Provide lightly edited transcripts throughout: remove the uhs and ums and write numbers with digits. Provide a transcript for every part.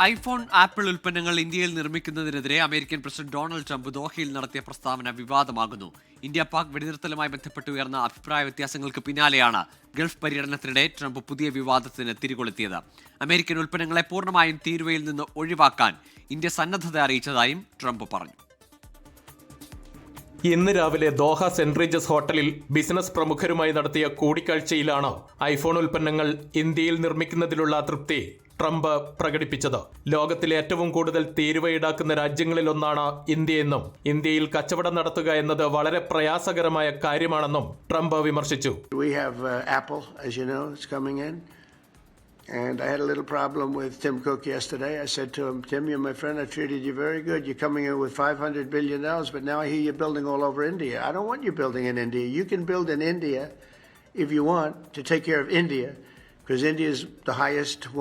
IPhone apple ഉൽപ്പന്നങ്ങൾ ഇന്ത്യയിൽ നിർമ്മിക്കുന്നതിനെതിരെ American president Donald Trump ദോഹയിൽ നടത്തിയ പ്രസ്താവന വിവാദമാകുന്നു. ഇന്ത്യ പാക് വെടിനിർത്തലുമായി ബന്ധപ്പെട്ട് ഉയർന്ന അഭിപ്രായ വ്യത്യാസങ്ങൾക്ക് പിന്നാലെയാണ് ഗൾഫ് പര്യടനത്തിനിടെ ട്രംപ് പുതിയ വിവാദത്തിന് തിരികൊളുത്തിയത്. അമേരിക്കൻ ഉൽപ്പന്നങ്ങളെ പൂർണ്ണമായും തീരുവയിൽ നിന്ന് ഒഴിവാക്കാൻ ഇന്ത്യ സന്നദ്ധത അറിയിച്ചതായും ട്രംപ് പറഞ്ഞു. ഇന്ന് രാവിലെ ദോഹ സെന്റ് റീജസ് ഹോട്ടലിൽ ബിസിനസ് പ്രമുഖരുമായി നടത്തിയ കൂടിക്കാഴ്ചയിലാണ് ഐഫോൺ ഉൽപ്പന്നങ്ങൾ ഇന്ത്യയിൽ നിർമ്മിക്കുന്നതിലുള്ള അതൃപ്തി ട്രംപ് പ്രകടിപ്പിച്ചത്. ലോകത്തിലെ ഏറ്റവും കൂടുതൽ തീരുവ ഈടാക്കുന്ന രാജ്യങ്ങളിലൊന്നാണ് ഇന്ത്യയെന്നും ഇന്ത്യയിൽ കച്ചവടം നടത്തുക എന്നത് വളരെ പ്രയാസകരമായ കാര്യമാണെന്നും ട്രംപ് വിമർശിച്ചു. And I had a little problem with Tim Cook yesterday. I said to him, Tim, you're my friend. I treated you very good. You're coming in with $500 billion, but now I hear you're building all over India. I don't want you building in India. You can build in India if you want to take care of India, because India is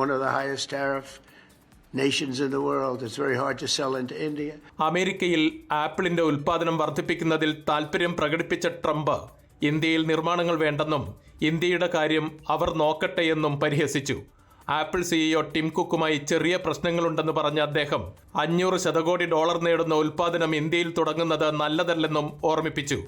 one of the highest tariff nations in the world. It's very hard to sell into India. അമേരിക്കയിൽ ആപ്പിളിന്റെ ഉൽപ്പാദനം വർദ്ധിപ്പിക്കുന്നതിൽ താൽപര്യം പ്രകടിപ്പിച്ച Trump ഇന്ത്യയിൽ നിർമ്മാണങ്ങൾ വേണ്ടെന്നും ഇന്ത്യയുടെ കാര്യം അവർ നോക്കട്ടെയെന്നും പരിഹസിച്ചു. ആപ്പിൾ സിഇഒ ടിം കുക്കുമായി ചെറിയ പ്രശ്നങ്ങളുണ്ടെന്ന് പറഞ്ഞ അദ്ദേഹം $500 ശതകോടി നേടുന്ന ഉൽപ്പാദനം ഇന്ത്യയിൽ തുടങ്ങുന്നത് നല്ലതല്ലെന്നും ഓർമ്മിപ്പിച്ചു.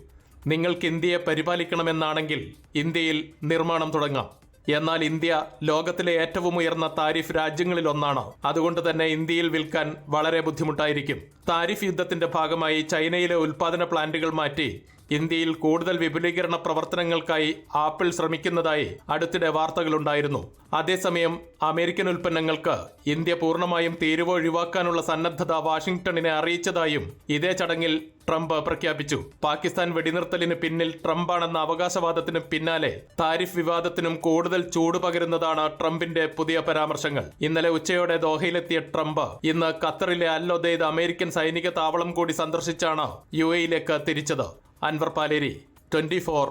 നിങ്ങൾക്ക് ഇന്ത്യയെ പരിപാലിക്കണമെന്നാണെങ്കിൽ ഇന്ത്യയിൽ നിർമ്മാണം തുടങ്ങാം. എന്നാൽ ഇന്ത്യ ലോകത്തിലെ ഏറ്റവും ഉയർന്ന താരിഫ് രാജ്യങ്ങളിലൊന്നാണ്. അതുകൊണ്ട് തന്നെ ഇന്ത്യയിൽ വിൽക്കാൻ വളരെ ബുദ്ധിമുട്ടായിരിക്കും. താരിഫ് യുദ്ധത്തിന്റെ ഭാഗമായി ചൈനയിലെ ഉൽപ്പാദന പ്ലാന്റുകൾ മാറ്റി ഇന്ത്യയിൽ കൂടുതൽ വിപുലീകരണ പ്രവർത്തനങ്ങൾക്കായി ആപ്പിൾ ശ്രമിക്കുന്നതായി അടുത്തിടെ വാർത്തകളുണ്ടായിരുന്നു. അതേസമയം അമേരിക്കൻ ഉൽപ്പന്നങ്ങൾക്ക് ഇന്ത്യ പൂർണ്ണമായും തീരുവ ഒഴിവാക്കാനുള്ള സന്നദ്ധത വാഷിംഗ്ടണിനെ അറിയിച്ചതായും ഇതേ ചടങ്ങിൽ ട്രംപ് പ്രഖ്യാപിച്ചു. പാകിസ്ഥാൻ വെടിനിർത്തലിന് പിന്നിൽ ട്രംപാണെന്ന അവകാശവാദത്തിന് പിന്നാലെ താരിഫ് വിവാദത്തിനും കൂടുതൽ ചൂട് പകരുന്നതാണ് ട്രംപിന്റെ പുതിയ പരാമർശങ്ങൾ. ഇന്നലെ ഉച്ചയോടെ ദോഹയിലെത്തിയ ട്രംപ് ഇന്ന് ഖത്തറിലെ അൽ ഒദൈദ് അമേരിക്കൻ സൈനിക താവളം കൂടി സന്ദർശിച്ചാണ് UAE-യിലേക്ക് തിരിച്ചത്. അൻവർ പാലേരി, 24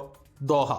ദോഹ.